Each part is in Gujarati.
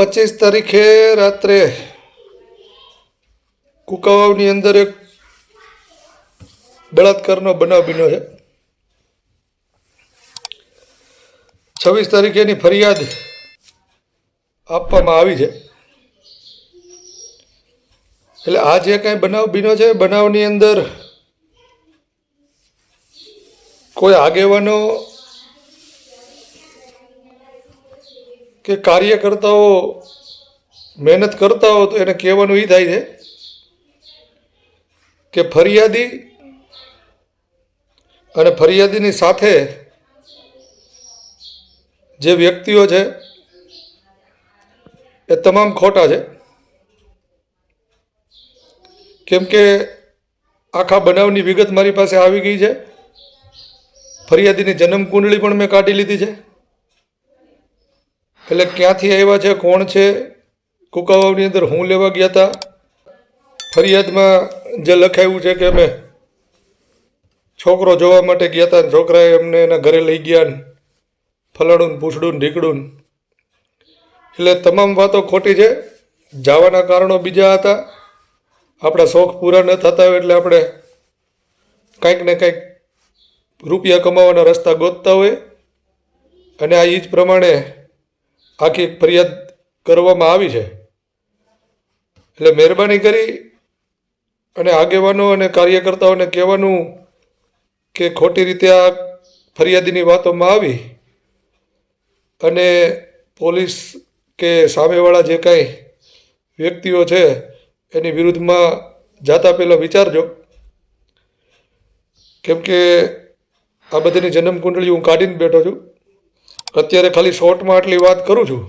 25 તારીખે રાત્રે કુકાવાવની અંદર એક બળાત્કારનો બનાવ બન્યો છે. 26 તારીખે એની ફરિયાદ આપવામાં આવી છે. એટલે આ જે કાંઈ બનાવ બન્યો છે, બનાવની અંદર કોઈ આગેવાનો કે કાર્યકર્તાઓ મહેનત કરતા હો તો એને કહેવાનું એ થાય છે કે ફરિયાદી અને ફરિયાદીની સાથે જે વ્યક્તિઓ છે એ તમામ ખોટા છે. કેમ કે આખા બનાવની વિગત મારી પાસે આવી ગઈ છે. ફરિયાદીની જન્મ કુંડળી પણ મેં કાઢી લીધી છે. એટલે ક્યાંથી આવ્યા છે, કોણ છે, કુકાવાવની અંદર હું લેવા ગયા હતા, ફરિયાદમાં જે લખાયું છે કે અમે છોકરો જોવા માટે ગયા હતા, છોકરાએ અમને એના ઘરે લઈ ગયા ને ફલાણું ને પૂછડું ને ઢીકડું. એટલે તમામ વાતો ખોટી છે. જવાના કારણો બીજા હતા. આપણા શોખ પૂરા ન થતા હોય એટલે આપણે કંઈક ને કંઈક રૂપિયા કમાવાના રસ્તા ગોતતા હોય, અને આ એ જ પ્રમાણે આખી ફરિયાદ કરવામાં આવી છે. એટલે મહેરબાની કરી અને આગેવાનો અને કાર્યકર્તાઓને કહેવાનું કે ખોટી રીતે આ ફરિયાદીની વાતોમાં આવી અને પોલીસ કે સામેવાળા જે કાંઈ વ્યક્તિઓ છે એની વિરુદ્ધમાં જાતા પહેલાં વિચારજો. કેમ કે આ બધાની જન્મ કુંડળી હું કાઢીને બેઠો છું. અત્યારે ખાલી શોર્ટમાં આટલી વાત કરું છું,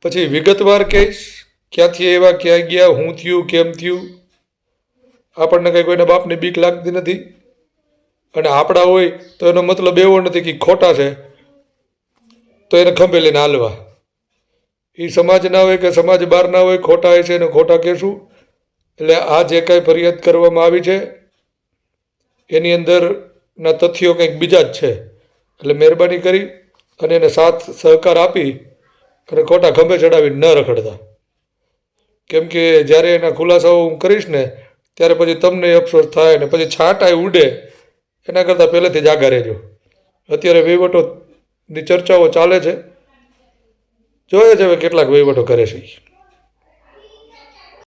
પછી વિગતવાર કહીશ ક્યાંથી આવ્યા, ક્યાં ગયા, શું થયું, કેમ થયું. આપણને કંઈ કોઈના બાપની બીક લાગતી નથી, અને આપણા હોય તો એનો મતલબ એવો નથી કે ખોટા છે તો એને ખંભે લઈને હાલવા. એ સમાજ ના હોય કે સમાજ બહાર ના હોય, ખોટા હોય છે એને ખોટા કહેશું. એટલે આ જે કાંઈ ફરિયાદ કરવામાં આવી છે એની અંદરના તથ્યો કંઈક બીજા જ છે. એટલે મહેરબાની કરી અને એને સાથ સહકાર આપી અને ખોટા ખંભે ચડાવીને ન રખડતા. કેમ કે જ્યારે એના ખુલાસાઓ હું કરીશ ને ત્યારે પછી તમને અફસોસ થાય ને પછી છાંટાય ઉડે. એના કરતાં પહેલેથી જ આગા રહેજો. અત્યારે વહીવટોની ચર્ચાઓ ચાલે છે, જોઈએ છે હવે કેટલાક વહીવટો કરે છે.